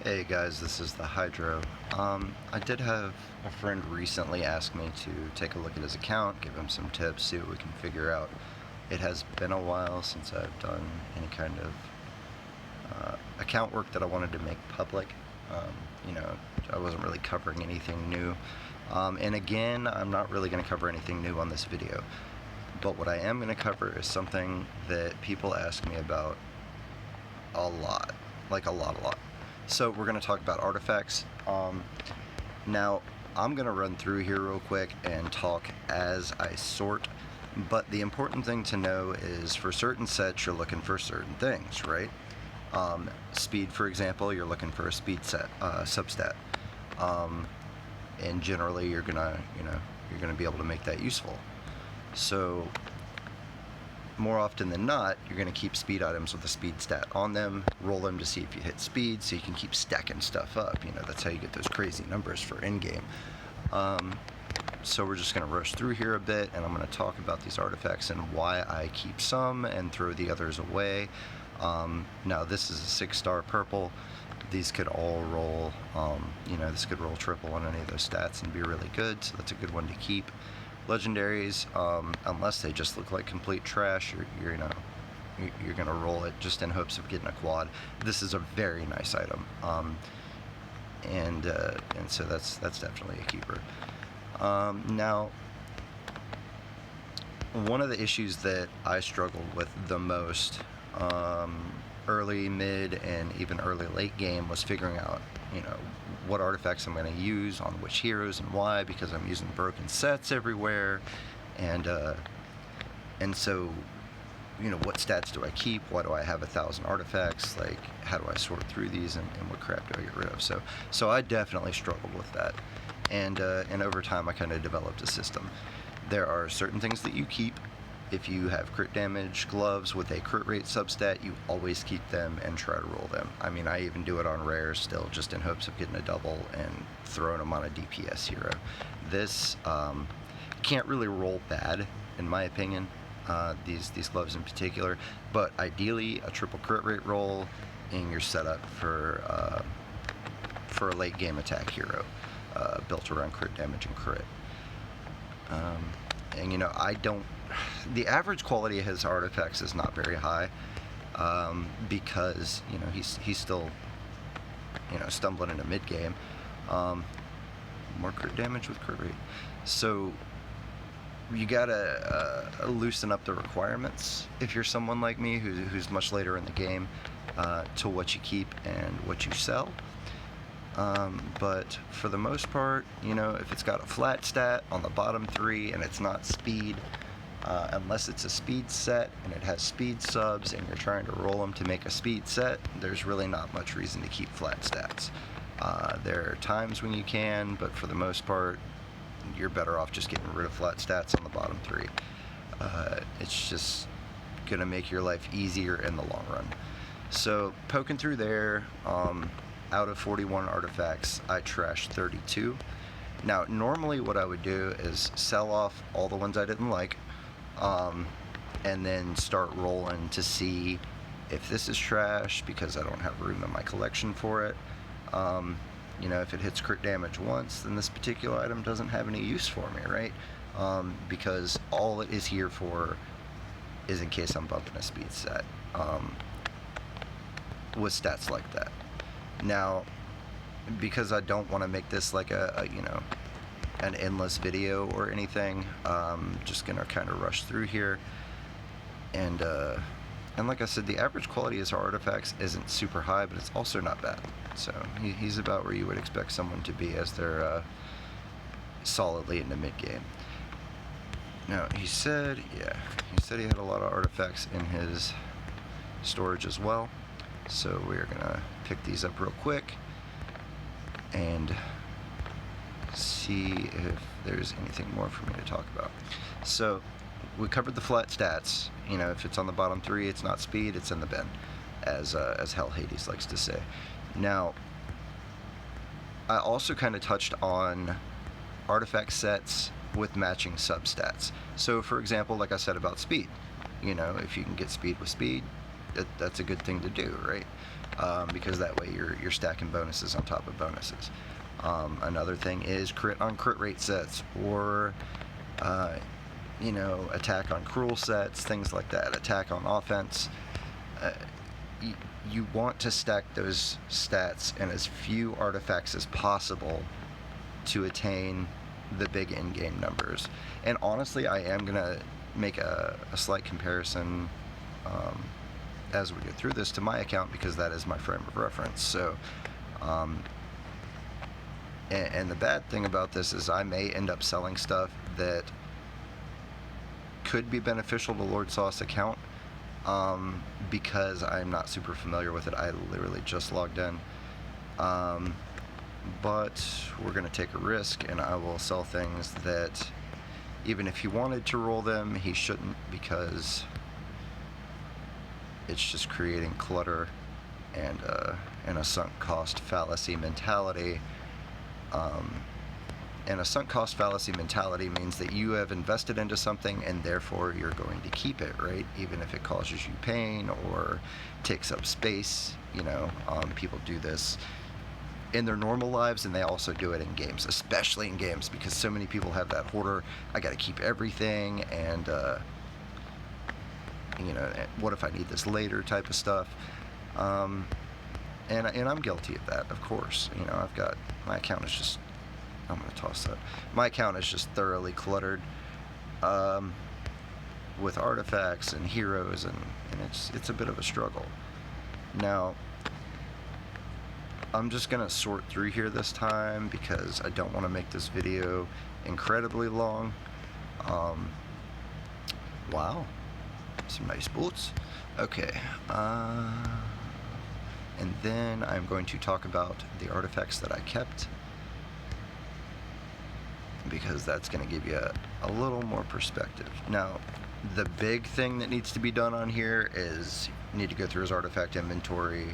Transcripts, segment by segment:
Hey guys, this is the Hydro. I did have a friend recently ask me to take a look at his account, give him some tips, see what we can figure out. It has been a while since I've done any kind of account work that I wanted to make public. Um, you know, I wasn't really covering anything new. And again, I'm not really going to cover anything new on this video. But what I am going to cover is something that people ask me about a lot, like a lot. So we're going to talk about artifacts. Now, I'm going to run through here real quick and talk as I sort, but the important thing to know is for certain sets, you're looking for certain things, right? Speed, for example, you're looking for a speed set, substat. And generally you're gonna be able to make that useful. So more often than not, you're going to keep speed items with a speed stat on them, roll them to see if you hit speed, so you can keep stacking stuff up. You know, that's how you get those crazy numbers for in-game. So we're just going to rush through here a bit, and I'm going to talk about these artifacts and why I keep some and throw the others away. Now this is a 6-star purple. These could all roll, this could roll triple on any of those stats and be really good, so that's a good one to keep. Legendaries, unless they just look like complete trash, you're gonna roll it just in hopes of getting a quad. This is a very nice item, and so that's definitely a keeper. Now, one of the issues that I struggled with the most early, mid, and even early late game was figuring out, what artifacts I'm going to use on which heroes and why, because I'm using broken sets everywhere, and so, what stats do I keep? Why do I have 1,000 artifacts? Like, how do I sort through these, and what crap do I get rid of? So I definitely struggled with that, and over time I kind of developed a system. There are certain things that you keep. If you have crit damage gloves with a crit rate substat, you always keep them and try to roll them. I mean, I even do it on rares still, just in hopes of getting a double and throwing them on a DPS hero. This can't really roll bad, in my opinion, these gloves in particular, but ideally a triple crit rate roll in your setup for a late game attack hero built around crit damage and crit. And the average quality of his artifacts is not very high, because he's still stumbling into mid game. More crit damage with crit rate, so you gotta loosen up the requirements if you're someone like me who's much later in the game, to what you keep and what you sell. But for the most part, if it's got a flat stat on the bottom 3 and it's not speed, unless it's a speed set and it has speed subs and you're trying to roll them to make a speed set, there's really not much reason to keep flat stats. There are times when you can, but for the most part, you're better off just getting rid of flat stats on the bottom 3. It's just gonna make your life easier in the long run. So poking through there, out of 41 artifacts, I trashed 32. Now, normally what I would do is sell off all the ones I didn't like, and then start rolling to see if this is trash because I don't have room in my collection for it. If it hits crit damage once, then this particular item doesn't have any use for me, right? Because all it is here for is in case I'm bumping a speed set, with stats like that. Now, because I don't want to make this like an endless video or anything, just gonna kind of rush through here, and like I said, the average quality of his artifacts isn't super high, but it's also not bad. So he's about where you would expect someone to be as they're solidly in the mid game. Now he said he had a lot of artifacts in his storage as well, so we're gonna pick these up real quick and see if there's anything more for me to talk about. So we covered the flat stats. If it's on the bottom 3, it's not speed, it's in the bin, as Hell Hades likes to say. Now, I also kind of touched on artifact sets with matching substats. So for example, like I said about speed, if you can get speed with speed, that's a good thing to do, right? because that way you're stacking bonuses on top of bonuses. Another thing is crit on crit rate sets, or attack on cruel sets, things like that. Attack on offense. You want to stack those stats in as few artifacts as possible to attain the big in-game numbers. And honestly, I am going to make a slight comparison as we go through this to my account, because that is my frame of reference. So, and the bad thing about this is I may end up selling stuff that could be beneficial to Lord Sauce account, because I'm not super familiar with it. I literally just logged in. But we're going to take a risk, and I will sell things that even if he wanted to roll them, he shouldn't, because it's just creating clutter and a sunk cost fallacy mentality. And a sunk cost fallacy mentality means that you have invested into something and therefore you're going to keep it, right? Even if it causes you pain or takes up space. People do this in their normal lives, and they also do it in games, especially in games, because so many people have that hoarder, I gotta keep everything, and what if I need this later type of stuff. And I'm guilty of that, of course. I've got, my account is just, I'm going to toss that. My account is just thoroughly cluttered with artifacts and heroes, and it's a bit of a struggle. Now, I'm just going to sort through here this time, because I don't want to make this video incredibly long. Wow, some nice boots. Okay, and then I'm going to talk about the artifacts that I kept, because that's going to give you a little more perspective. Now, the big thing that needs to be done on here is you need to go through his artifact inventory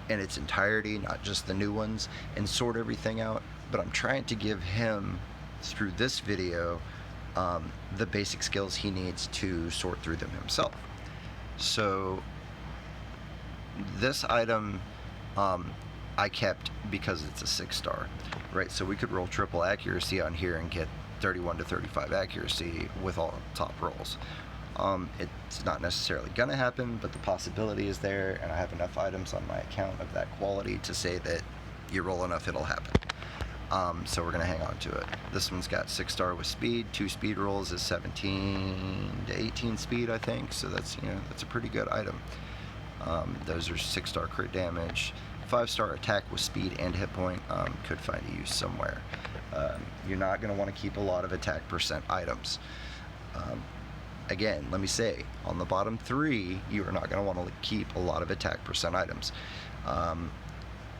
in its entirety, not just the new ones, and sort everything out. But I'm trying to give him, through this video, the basic skills he needs to sort through them himself. So this item I kept because it's a 6-star, right? So we could roll triple accuracy on here and get 31 to 35 accuracy with all top rolls. It's not necessarily gonna happen, but the possibility is there, and I have enough items on my account of that quality to say that you roll enough, it'll happen. So we're gonna hang on to it. This one's got 6-star with speed. 2 speed rolls is 17 to 18 speed, I think. So that's that's a pretty good item. Those are 6-star crit damage. 5-star attack with speed and hit point. Could find a use somewhere. You're not going to want to keep a lot of attack percent items. Again, let me say, on the bottom 3, you are not going to want to keep a lot of attack percent items.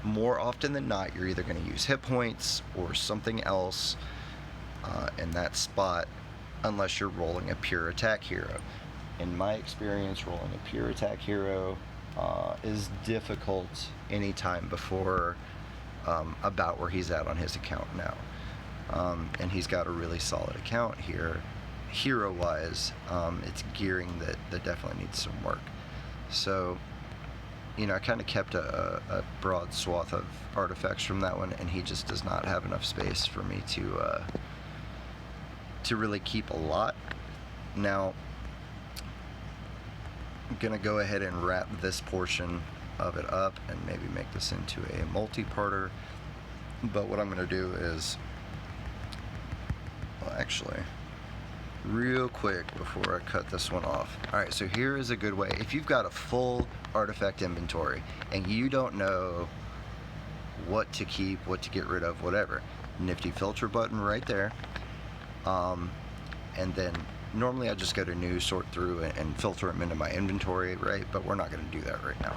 More often than not, you're either going to use hit points or something else in that spot, unless you're rolling a pure attack hero. In my experience, rolling a pure attack hero is difficult anytime before about where he's at on his account now. And he's got a really solid account here. Hero-wise, it's gearing that definitely needs some work. So, I kind of kept a broad swath of artifacts from that one, and he just does not have enough space for me to really keep a lot. Now, I'm gonna go ahead and wrap this portion of it up and maybe make this into a multi-parter. But what I'm gonna do is, well, actually, real quick before I cut this one off. All right, so here is a good way. If you've got a full artifact inventory and you don't know what to keep, what to get rid of, whatever, nifty filter button right there. And then normally I just go to new, sort through, and filter them into my inventory, right? But we're not going to do that right now.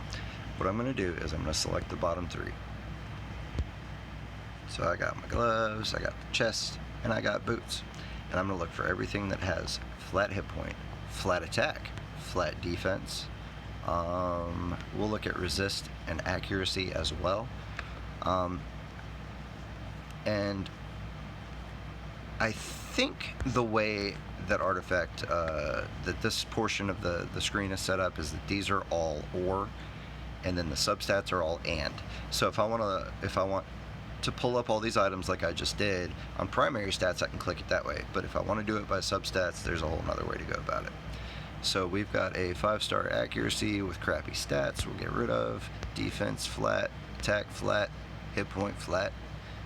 What I'm going to do is I'm going to select the bottom 3. So I got my gloves, I got the chest, and I got boots. And I'm going to look for everything that has flat hit point, flat attack, flat defense. We'll look at resist and accuracy as well. And I think the way that artifact, that this portion of the screen is set up is that these are all or, and then the substats are all and. So if I want to pull up all these items like I just did on primary stats, I can click it that way. But if I want to do it by substats, there's a whole nother way to go about it. So we've got a 5-star accuracy with crappy stats we'll get rid of, defense flat, attack flat, hit point flat.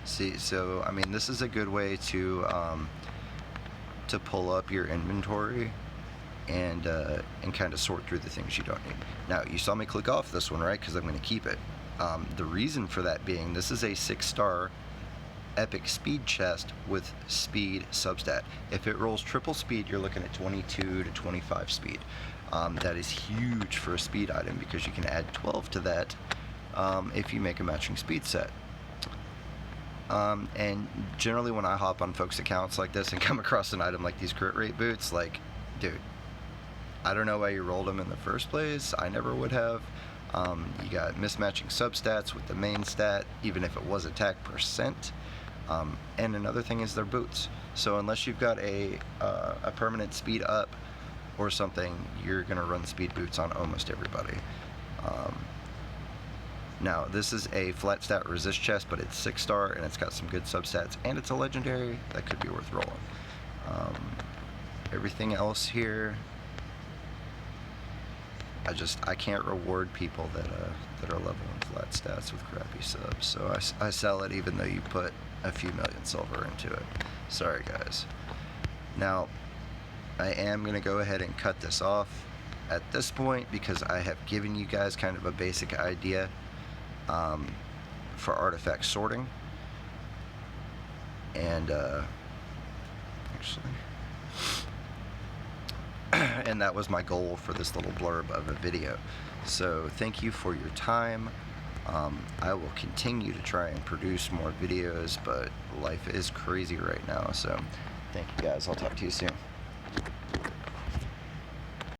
See, so I mean, this is a good way to pull up your inventory and kind of sort through the things you don't need. Now, you saw me click off this one, right? Because I'm going to keep it. The reason for that being, this is a 6-star epic speed chest with speed substat. If it rolls triple speed, you're looking at 22 to 25 speed. That is huge for a speed item because you can add 12 to that if you make a matching speed set. And generally when I hop on folks' accounts like this and come across an item like these crit rate boots, like, dude, I don't know why you rolled them in the first place. I never would have. You got mismatching substats with the main stat, even if it was attack percent. And another thing is they're boots. So unless you've got a permanent speed up or something, you're going to run speed boots on almost everybody. Now, this is a flat stat resist chest, but it's 6-star and it's got some good substats, and it's a legendary that could be worth rolling. Everything else here, I can't reward people that are leveling flat stats with crappy subs, so I sell it even though you put a few million silver into it. Sorry guys. Now, I am going to go ahead and cut this off at this point because I have given you guys kind of a basic idea for artifact sorting, and and that was my goal for this little blurb of a video. So thank you for your time. I will continue to try and produce more videos, but life is crazy right now, so thank you guys. I'll talk to you soon.